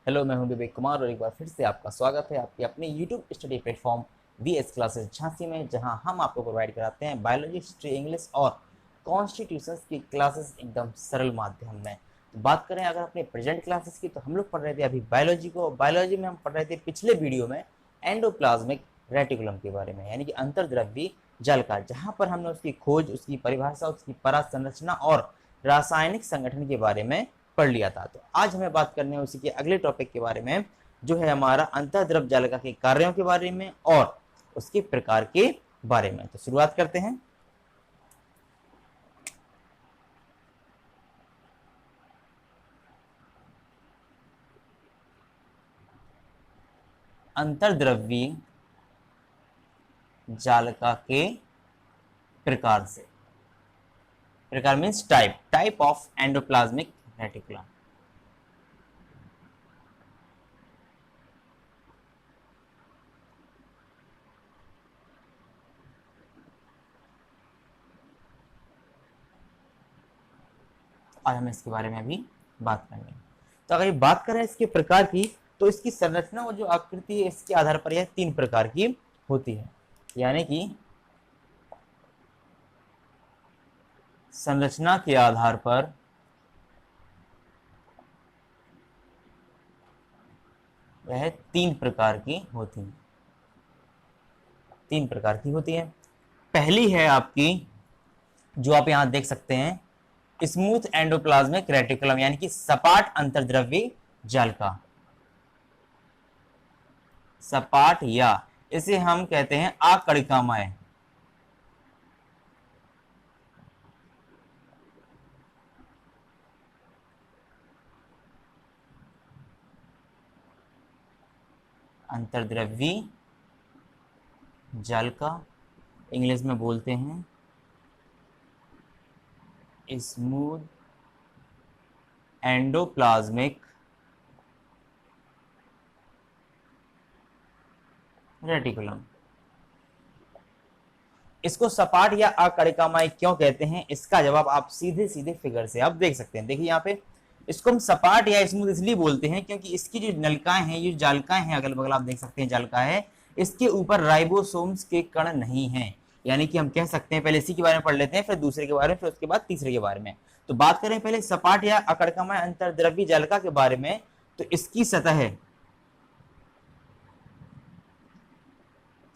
Hello, मैं हूं विवेक कुमार और एक बार फिर से आपका स्वागत है आपके अपने YouTube study platform VS classes Jhansi में, जहां हम आपको प्रोवाइड कराते हैं बायोलॉजी, हिस्ट्री, इंग्लिश और कॉन्स्टिट्यूशंस की क्लासेस एकदम सरल माध्यम में। तो बात करें अगर अपने प्रेजेंट क्लासेस की, तो हम लोग पढ़ रहे थे अभी बायोलॉजी को। बायोलॉजी में हम पढ़ रहे थे पिछले वीडियो में एंडोप्लाज्मिक रेटिकुलम के बारे में, यानी कि अंतर्द्रव्यी जालिका, जहां पर हमने उसकी खोज, उसकी परिभाषा, उसकी पराग संरचना और रासायनिक संगठन के बारे में पढ़ लिया था। तो आज हमें बात करनी है उसी के अगले टॉपिक के बारे में, जो है हमारा अंतःद्रव जालिका के कार्यों के बारे में और उसके प्रकार के बारे में। तो शुरुआत करते हैं। अंतर्द्रव्यी जालिका के प्रकार से, प्रकार means type of endoplasmic reticulum. और हमें इसके बारे में अभी बात करनी है। तो अगर ये बात करें इसके प्रकार की, तो इसकी संरचना और जो आकृति है इसके आधार पर यह 3 प्रकार की होती है, यानी कि संरचना के आधार पर वह 3 प्रकार की होती है। 3 प्रकार की होती है। पहली है आपकी, जो आप यहां देख सकते हैं, स्मूथ एंडोप्लाज्मिक रेटिकुलम, यानी कि सपाट अंतर्द्रव्यी जालिका। सपाट, या इसे हम कहते हैं आकड़िकामय। अंतर्द्रव्यी जालिका, इंग्लिश में बोलते हैं स्मूथ एंडोप्लाज्मिक रेटिकुलम। इसको सपाट या अकड़िकामय क्यों कहते हैं, इसका जवाब आप सीधे सीधे फिगर से आप देख सकते हैं। देखिए यहाँ पे, इसको हम सपाट या स्मूथ इसलिए बोलते हैं क्योंकि इसकी जो नलिकाएं हैं, ये जालिकाएं हैं, अगल बगल आप देख सकते हैं जालिका है, इसके ऊपर राइबोसोम्स के कण नहीं है। यानी कि हम कह सकते हैं, पहले इसी के बारे में पढ़ लेते हैं, फिर दूसरे के बारे में, फिर उसके बाद तीसरे के बारे में। तो बात करें पहले सपाट या अकड़िकामय अंतर्द्रव्यी जालिका के बारे में, तो इसकी सतह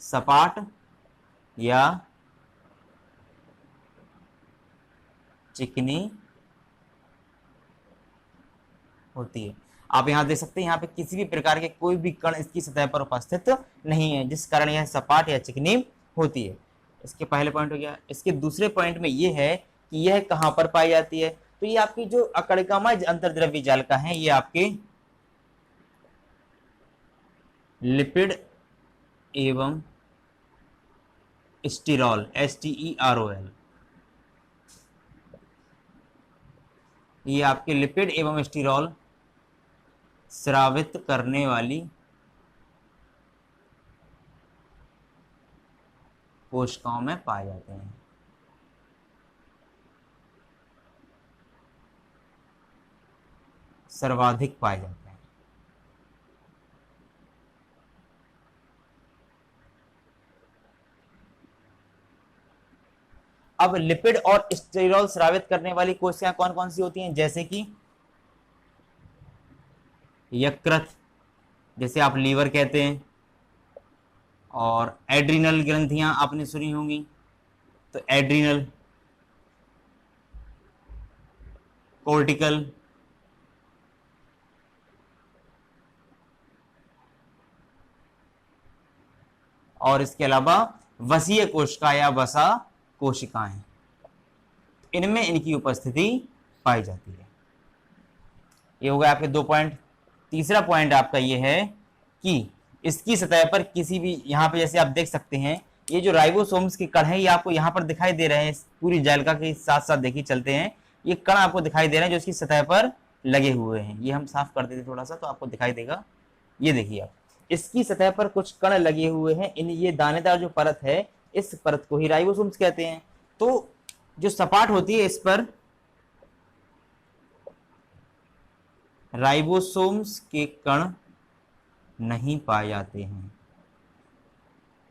सपाट या चिकनी होती है। आप यहां देख सकते हैं, यहाँ पे किसी भी प्रकार के कोई भी कण इसकी सतह पर उपस्थित नहीं है, जिस कारण यह सपाट या चिकनी होती है। इसके पहले पॉइंट हो गया। इसके दूसरे पॉइंट में यह है कि यह कहां पर पाई जाती है, तो ये आपकी जो अकड़िकामय अंतर्द्रव्यी जालिका है, ये आपके लिपिड एवं स्टीरॉल, STEROL, ये आपके लिपिड एवं स्टीरॉल स्रावित करने वाली कोशिकाओं में पाए जाते हैं। सर्वाधिक पाए जाते हैं। अब लिपिड और स्टेरॉल स्रावित करने वाली कोशिकाएं कौन कौन सी होती हैं, जैसे कि यकृत, जैसे आप लीवर कहते हैं, और एड्रिनल ग्रंथियां आपने सुनी होंगी, तो एड्रिनल, कोर्टिकल, और इसके अलावा वसीय कोशिका या वसा कोशिकाएं, इनमें इनकी उपस्थिति पाई जाती है। ये हो गए आपके 2 पॉइंट। तीसरा पॉइंट आपका ये है कि इसकी सतह पर किसी भी, यहाँ पे जैसे आप देख सकते हैं, ये जो राइबोसोम्स के कण हैं, ये आपको यहाँ पर दिखाई दे रहे हैं। पूरी जालिका के साथ साथ देखिए चलते हैं, ये कण आपको दिखाई दे रहे हैं जो इसकी सतह पर लगे हुए हैं। ये हम साफ कर देते थोड़ा सा तो आपको दिखाई देगा। ये देखिए आप, इसकी सतह पर कुछ कण लगे हुए हैं। इन ये दानेदार जो परत है, इस परत को ही राइबोसोम्स कहते हैं। तो जो सपाट होती है, इस पर राइबोसोम्स के कण नहीं पाए जाते हैं,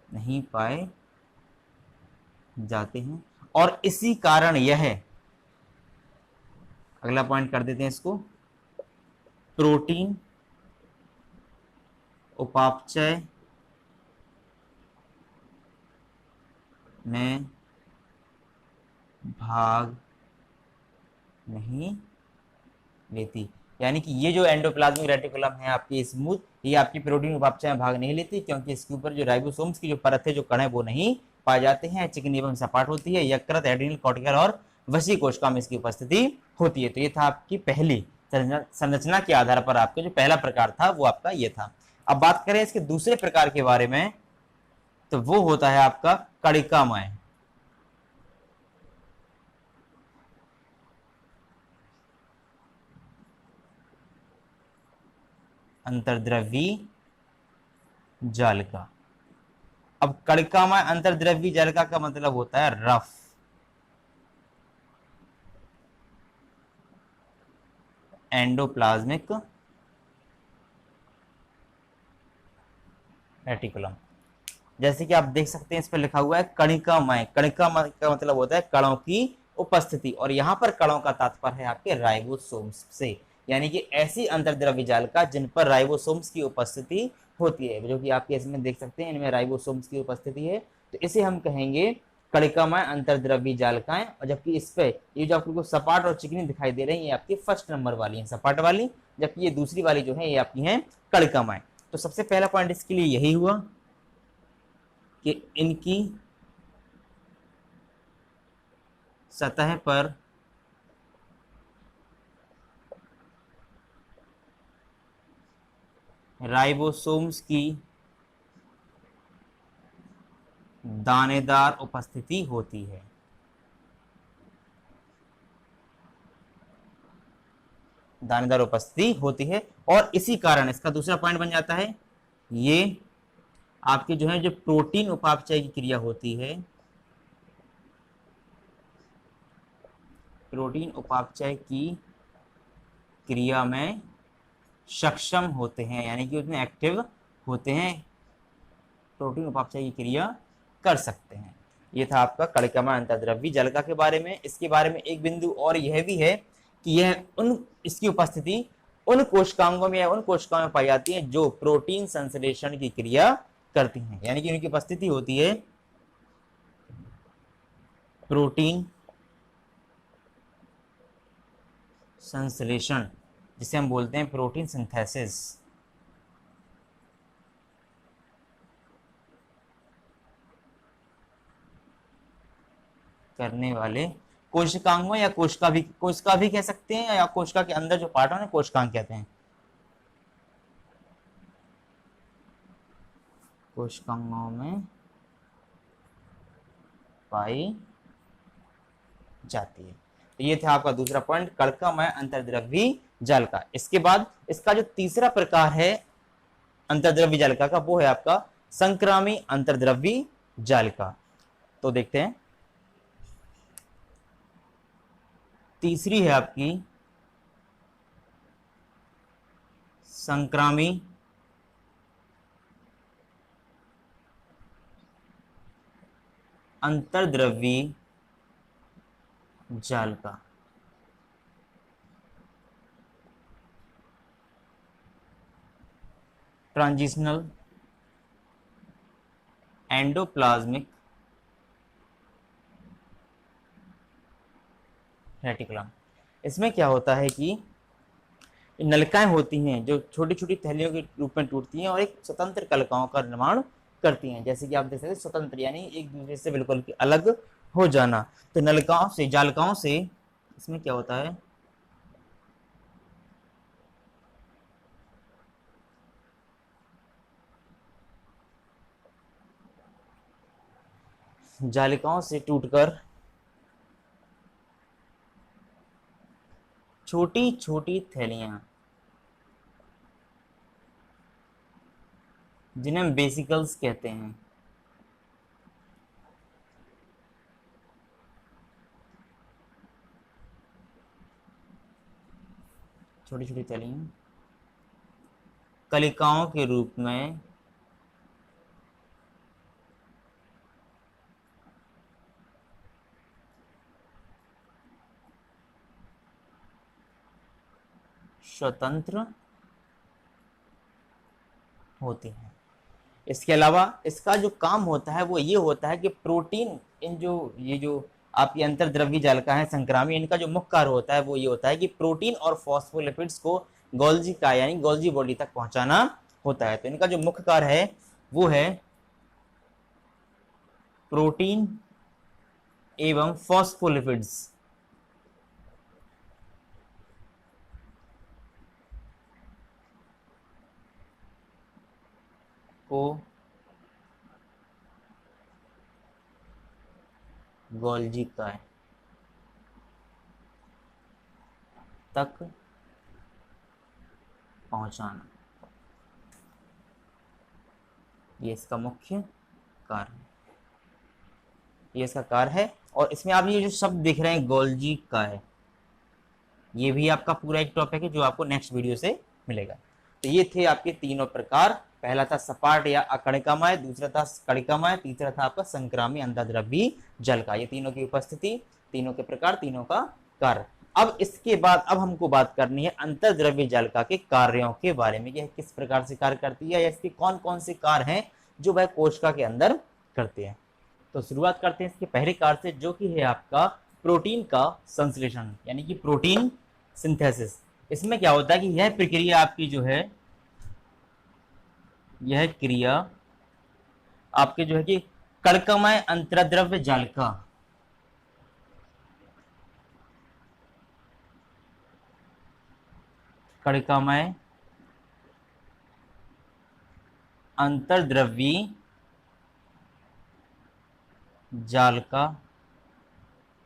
नहीं पाए जाते हैं, और इसी कारण यह, अगला पॉइंट कर देते हैं इसको, प्रोटीन उपापचय में भाग नहीं लेती। यानी कि ये जो एंडोप्लाज्मिक रेटिकुलम है आपकी स्मूथ, ये आपकी प्रोटीन उपापचय में भाग नहीं लेती, क्योंकि इसके ऊपर जो राइबोसोम्स की जो परत है, जो कण है, वो नहीं पाए जाते हैं। चिकनी एवं सपाट होती है, यकृत, एड्रिनल, कॉर्टिकल और वसी कोशिका में इसकी उपस्थिति होती है। तो ये था आपकी पहली संरचना के आधार पर आपका जो पहला प्रकार था वो आपका ये था। अब बात करें इसके दूसरे प्रकार के बारे में, तो वो होता है आपका कणिकामय। अंतर्द्रवी जालिका। अब कणिकामय अंतर्द्रवी जालिका का मतलब होता है रफ, एंडोप्लाज्मिक रेटिकुलम। जैसे कि आप देख सकते हैं इस पर लिखा हुआ है कणिकामय। कणिकामय का मतलब होता है कणों की उपस्थिति, और यहाँ पर कणों का तात्पर्य है आपके राइबोसोम्स से, यानी कि ऐसी अंतर्द्रव्य जालिका जिन पर राइबोसोम्स की उपस्थिति होती है, जो कि आपके इसमें देख सकते हैं, इनमें राइबोसोम्स की उपस्थिति है, तो इसे हम कहेंगे कणिकामय अंतर्द्रव्य जालिकाएं। और जबकि इस पे ये जो आपको सपाट और चिकनी दिखाई दे रही है, ये आपकी फर्स्ट नंबर वाली है, सपाट वाली, जबकि ये दूसरी वाली जो है ये आपकी है कणिकामय। तो सबसे पहला पॉइंट इसके लिए यही हुआ कि इनकी सतह पर राइबोसोम्स की दानेदार उपस्थिति होती है। दानेदार उपस्थिति होती है, और इसी कारण इसका दूसरा पॉइंट बन जाता है, ये आपके जो है जो प्रोटीन उपापचय की क्रिया होती है, प्रोटीन उपापचय की क्रिया में सक्षम होते हैं, यानी कि उसमें एक्टिव होते हैं, प्रोटीन उपापचय की क्रिया कर सकते हैं। ये था आपका कणिकामय अंतर्द्रव्य जालिका के बारे में। इसके बारे में एक बिंदु और यह भी है कि यह इसकी उपस्थिति उन कोशिकांगों में या उन कोशिकाओं में पाई जाती है जो प्रोटीन संश्लेषण की क्रिया करती हैं, यानी कि उनकी उपस्थिति होती है प्रोटीन संश्लेषण, जिसे हम बोलते हैं प्रोटीन सिंथेसिस करने वाले कोशिकांगों, या कोशिका भी कह सकते हैं, या कोशिका के अंदर जो पार्ट है कोशिकांग कहते हैं, कोशिकांगों में पाई जाती है। तो ये था आपका दूसरा पॉइंट, कणिकामय अंतर्द्रव्यी जालिका। इसके बाद इसका जो तीसरा प्रकार है अंतर्द्रव्यी जालिका का, वो है आपका संक्रामी अंतर्द्रव्यी जालिका। तो देखते हैं, तीसरी है आपकी संक्रामी अंतर्द्रव्यी जालिका। Transitional endoplasmic reticulum. इसमें क्या होता है कि नलिकाएं होती हैं जो छोटी छोटी थैलियों के रूप में टूटती हैं और एक स्वतंत्र कलिकाओं का निर्माण करती हैं। जैसे कि आप देख सकते हैं स्वतंत्र यानी एक दूसरे से बिल्कुल अलग हो जाना। तो नलिकाओं से, जालिकाओं से इसमें क्या होता है, जालिकाओं से टूटकर छोटी छोटी थैलियां, जिन्हें हम बेसिकल्स कहते हैं, छोटी छोटी तलियां कलिकाओं के रूप में स्वतंत्र होती हैं। इसके अलावा इसका जो काम होता है वो ये होता है कि प्रोटीन इन जो ये जो आपकी अंतर्द्रव्यी जालिका है संक्रामी, इनका जो मुख्य कार्य होता है वो ये होता है कि प्रोटीन और फॉस्फोलिपिड्स को गोल्जी का यानी गोल्जी बॉडी तक पहुंचाना होता है। तो इनका जो मुख्य कार्य है वो है प्रोटीन एवं फॉस्फोलिपिड्स को गोल्जी का तक पहुंचाना, ये इसका मुख्य कार्य है, ये इसका कार्य है। और इसमें आप ये जो शब्द देख रहे हैं गोल्जी का है, ये भी आपका पूरा एक टॉपिक है जो आपको नेक्स्ट वीडियो से मिलेगा। तो ये थे आपके तीनों प्रकार, पहला था सपाट या अकणिकामय, दूसरा था कणिकामय, तीसरा था आपका संक्रामी अंतर्द्रव्यी जल का। ये तीनों की उपस्थिति, तीनों के प्रकार, तीनों का कार्य। अब इसके बाद अब हमको बात करनी है अंतर्द्रव्य जालिका के कार्यों के बारे में, यह किस प्रकार से कार्य करती है या इसके कौन कौन से कार्य हैं जो वह कोशिका के अंदर करते हैं। तो शुरुआत करते हैं इसके पहले कार्य से, जो कि है आपका प्रोटीन का संश्लेषण यानी कि प्रोटीन सिंथेसिस। इसमें क्या होता है कि यह प्रक्रिया आपकी जो है, यह क्रिया आपके जो है कि कणिकामय अंतर्द्रव्य जालिका कणिकामय अंतर्द्रव्यी जालिका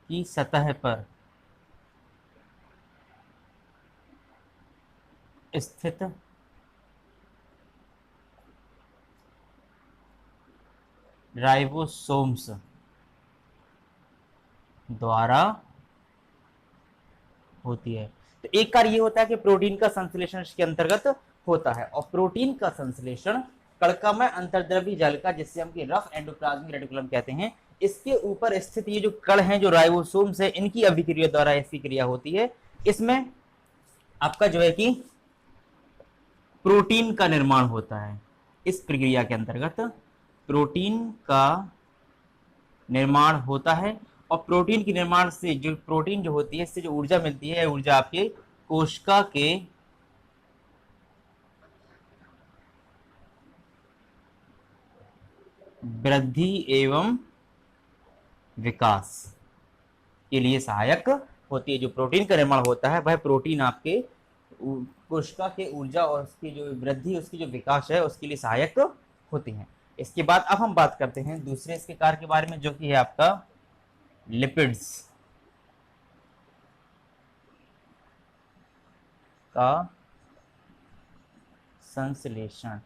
की सतह पर स्थित राइबोसोम्स द्वारा होती है। तो एक कार्य ये होता है कि प्रोटीन का संश्लेषण इसके अंतर्गत होता है, और प्रोटीन का संश्लेषण कणिकामय अंतर्द्रव्यी जालिका, जिससे हम रफ एंडोप्लाज्मिक रेटिकुलम कहते हैं, इसके ऊपर स्थित ये जो कण हैं जो राइबोसोम्स है, इनकी अभिक्रिया द्वारा ऐसी क्रिया होती है। इसमें आपका जो है कि प्रोटीन का निर्माण होता है। इस प्रक्रिया के अंतर्गत प्रोटीन का निर्माण होता है, और प्रोटीन के निर्माण से जो प्रोटीन जो होती है, इससे जो ऊर्जा मिलती है, ऊर्जा आपके कोशिका के वृद्धि एवं विकास के लिए सहायक होती है। जो प्रोटीन का निर्माण होता है वह प्रोटीन आपके कोशिका के ऊर्जा और उसकी जो वृद्धि, उसकी जो विकास है, उसके लिए सहायक होती है। इसके बाद अब हम बात करते हैं दूसरे इसके कार्य के बारे में, जो कि है आपका लिपिड्स का संश्लेषण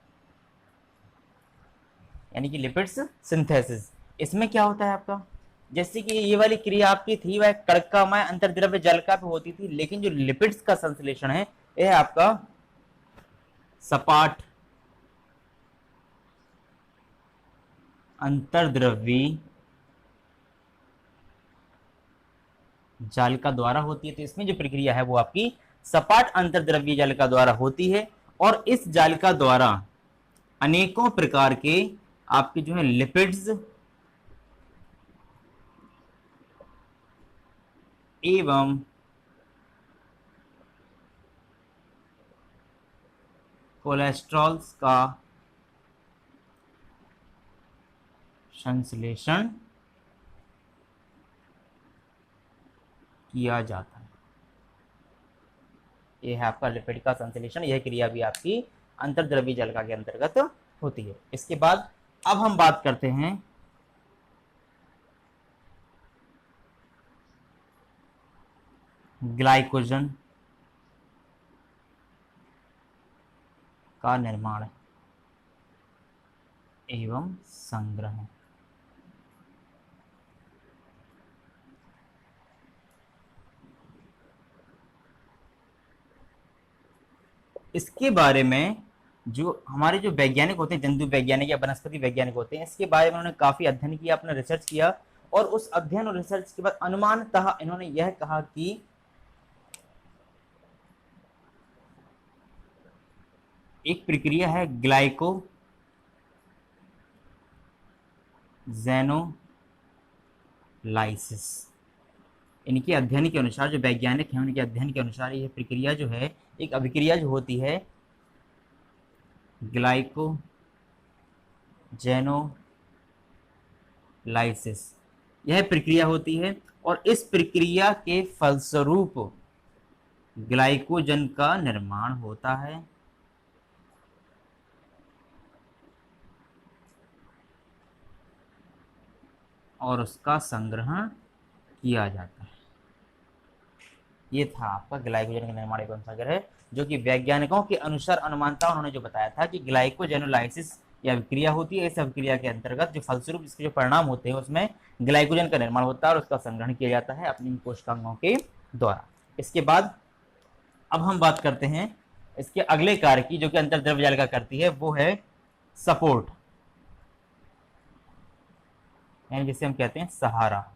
यानी कि लिपिड्स सिंथेसिस। इसमें क्या होता है आपका, जैसे कि ये वाली क्रिया आपकी थी वह कणिकामय अंतर्द्रव्य जालिका पे होती थी, लेकिन जो लिपिड्स का संश्लेषण है यह आपका सपाट अंतर्द्रव्यी जालिका द्वारा होती है। तो इसमें जो प्रक्रिया है वो आपकी सपाट अंतर्द्रव्यी जालिका द्वारा होती है, और इस जालिका द्वारा अनेकों प्रकार के आपके जो है लिपिड्स एवं कोलेस्ट्रॉल्स का संश्लेषण किया जाता है। यह है आपका लिपिड का संश्लेषण, यह क्रिया भी आपकी अंतर्द्रव्यी जालिका के अंतर्गत होती है। इसके बाद अब हम बात करते हैं ग्लाइकोजन का निर्माण एवं संग्रह। इसके बारे में जो हमारे जो वैज्ञानिक होते हैं, जंतु वैज्ञानिक या वनस्पति वैज्ञानिक होते हैं, इसके बारे में उन्होंने काफी अध्ययन किया, अपना रिसर्च किया, और उस अध्ययन और रिसर्च के बाद अनुमानतः इन्होंने यह कहा कि एक प्रक्रिया है ग्लाइकोजेनोलाइसिस। इनके अध्ययन के अनुसार, जो वैज्ञानिक हैं उनके अध्ययन के अनुसार, यह प्रक्रिया जो है, एक अभिक्रिया जो होती है ग्लाइकोजेनोलाइसिस, यह प्रक्रिया होती है, और इस प्रक्रिया के फलस्वरूप ग्लाइकोजन का निर्माण होता है। और उसका संग्रहण किया जाता है। ये था आपका ग्लाइकोजन का निर्माण एवं संग्रह, जो कि वैज्ञानिकों के अनुसार अनुमानता उन्होंने जो बताया था कि ग्लाइकोजेनोलाइसिस यह अभिक्रिया होती है। इस अभिक्रिया के अंतर्गत जो फलस्वरूप इसके जो परिणाम होते हैं उसमें ग्लाइकोजन का निर्माण होता है और उसका संग्रहण किया जाता है अपनी कोशिकाओं के द्वारा। इसके बाद अब हम बात करते हैं इसके अगले कार्य की, जो कि अंतर्द्रव्य जालिका करती है, वो है सपोर्ट, यानी जिसे हम कहते हैं सहारा।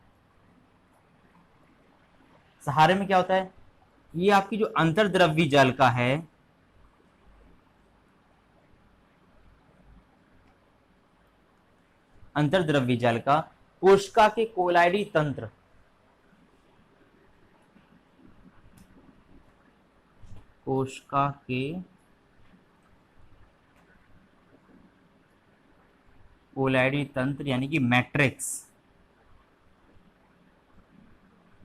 सहारे में क्या होता है, ये आपकी जो अंतर्द्रव्य जालिका है, अंतर्द्रव्य जालिका कोशिका के कोलाइडी तंत्र, कोशिका के कोलाइडी तंत्र यानी कि मैट्रिक्स,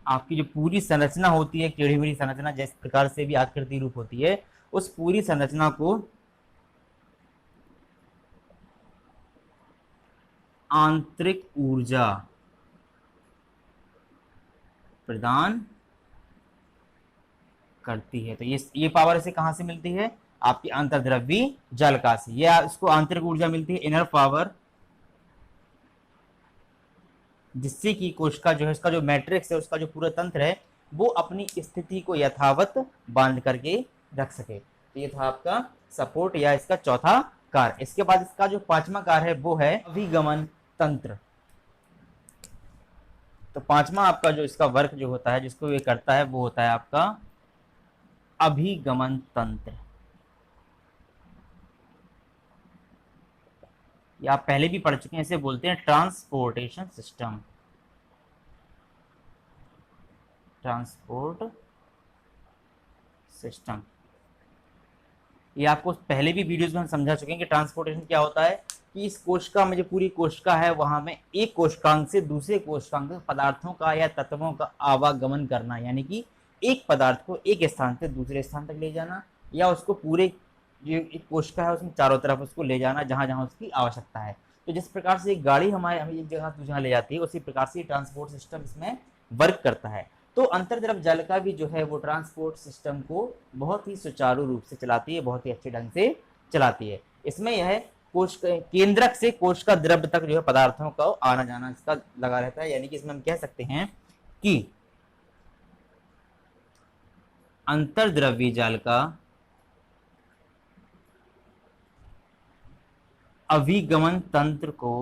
आपकी जो पूरी संरचना होती है, टेढ़ी मेढ़ी संरचना जिस प्रकार से भी आकृति रूप होती है, उस पूरी संरचना को आंतरिक ऊर्जा प्रदान करती है। तो ये पावर इसे कहां से मिलती है, आपकी अंतर्द्रव्य जालिका से। ये इसको आंतरिक ऊर्जा मिलती है, इनर पावर, जिससे कि कोशिका जो है, उसका जो मैट्रिक्स है, उसका जो पूरा तंत्र है, वो अपनी स्थिति को यथावत बांध करके रख सके। तो ये था आपका सपोर्ट या इसका चौथा कार्य। इसके बाद इसका जो पांचवा कार्य है वो है अभिगमन तंत्र। तो पांचवा आपका जो इसका वर्क जो होता है, जिसको ये करता है, वो होता है आपका अभिगमन तंत्र। ये आप पहले भी पढ़ चुके हैं, इसे बोलते हैं ट्रांसपोर्टेशन सिस्टम, ट्रांसपोर्ट सिस्टम। ये आपको पहले भी वीडियोस में हम समझा चुके हैं कि ट्रांसपोर्टेशन क्या होता है, कि इस कोशिका में जो पूरी कोशिका है, वहां में एक कोशिकांग से दूसरे कोशिकांग तक पदार्थों का या तत्वों का आवागमन करना, यानी कि एक पदार्थ को एक स्थान से दूसरे स्थान तक ले जाना, या उसको पूरे जो एक कोशिका है उसमें चारों तरफ उसको ले जाना जहां जहां उसकी आवश्यकता है। तो जिस प्रकार से एक गाड़ी हमें एक जगह से दूसरी जगह ले जाती है, उसी प्रकार से ट्रांसपोर्ट सिस्टम इसमें वर्क करता है। तो अंतर्द्रव्य जालिका भी जो है वो ट्रांसपोर्ट सिस्टम को बहुत ही सुचारू रूप से चलाती है, बहुत ही अच्छे ढंग से चलाती है। इसमें यह केंद्रक से कोशिका द्रव्य तक जो है पदार्थों का आना जाना इसका लगा रहता है। यानी कि इसमें हम कह सकते हैं कि अंतर्द्रव्य जालिका अभिगमन तंत्र को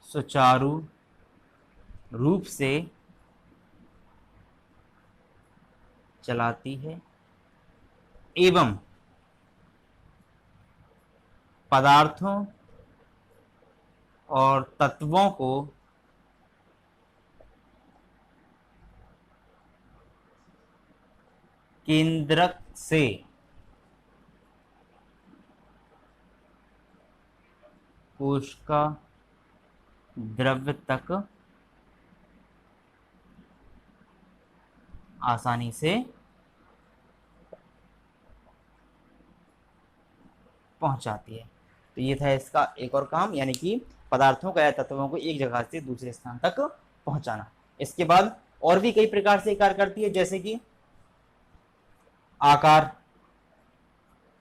सुचारू रूप से चलाती है एवं पदार्थों और तत्वों को केंद्रक से कोशिका द्रव्य तक आसानी से पहुंचाती है। तो ये था इसका एक और काम, यानी कि पदार्थों का या तत्वों को एक जगह से दूसरे स्थान तक पहुंचाना। इसके बाद और भी कई प्रकार से कार्य करती है, जैसे कि आकार,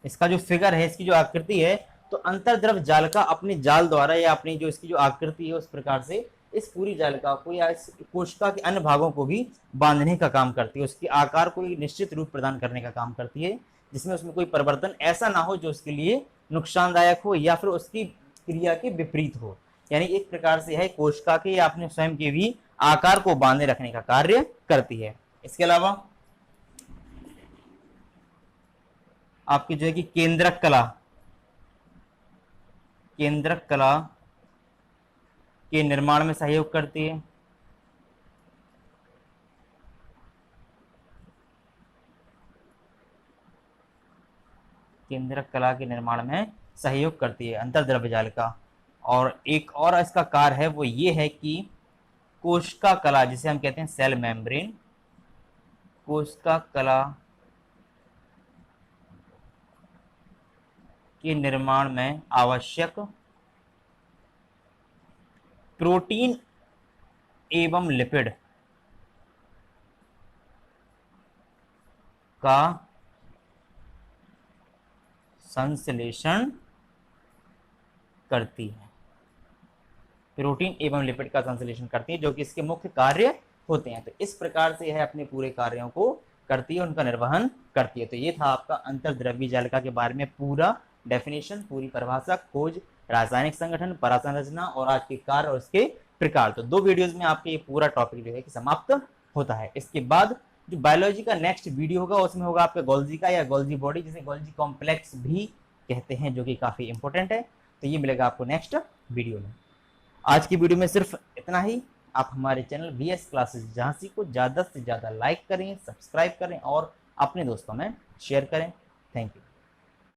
इसका जो फिगर है, इसकी जो आकृति है, तो अंतर्द्रव्य जालिका अपने जाल द्वारा या अपनी जो इसकी जो आकृति है उस प्रकार से इस पूरी जालिका को या इस कोशिका के अन्य भागों को भी बांधने का काम करती है, उसके आकार को एक निश्चित रूप प्रदान करने का काम करती है, जिसमें उसमें कोई परिवर्तन ऐसा ना हो जो उसके लिए नुकसानदायक हो या फिर उसकी क्रिया के विपरीत हो। यानी एक प्रकार से है कोशिका के या अपने स्वयं के भी आकार को बांधे रखने का कार्य करती है। इसके अलावा आपकी जो है कि केंद्रक कला के निर्माण में सहयोग करती है। केंद्रक कला के निर्माण में सहयोग करती है अंतर्द्रव्य जालिका। और एक और इसका कार्य है वो ये है कि कोशिका कला, जिसे हम कहते हैं सेल मेम्ब्रेन, कोशिका कला के निर्माण में आवश्यक प्रोटीन एवं लिपिड का संश्लेषण करती है। प्रोटीन एवं लिपिड का संश्लेषण करती है, जो कि इसके मुख्य कार्य होते हैं। तो इस प्रकार से यह अपने पूरे कार्यों को करती है, उनका निर्वहन करती है। तो ये था आपका अंतर्द्रव्यीय जालिका के बारे में पूरा डेफिनेशन, पूरी परिभाषा, खोज, रासायनिक संगठन, परासंरचना और आज के कार्य और उसके प्रकार। तो 2 वीडियोस में आपके ये पूरा टॉपिक जो है कि समाप्त होता है। इसके बाद जो बायोलॉजी का नेक्स्ट वीडियो होगा उसमें होगा आपका गोल्जी का या गोल्जी बॉडी, जिसे गोल्जी कॉम्प्लेक्स भी कहते हैं, जो कि काफी इंपॉर्टेंट है। तो ये मिलेगा आपको नेक्स्ट वीडियो में। आज की वीडियो में सिर्फ इतना ही। आप हमारे चैनल VS क्लासेस झांसी को ज़्यादा से ज़्यादा लाइक करें, सब्सक्राइब करें और अपने दोस्तों में शेयर करें। Thank you.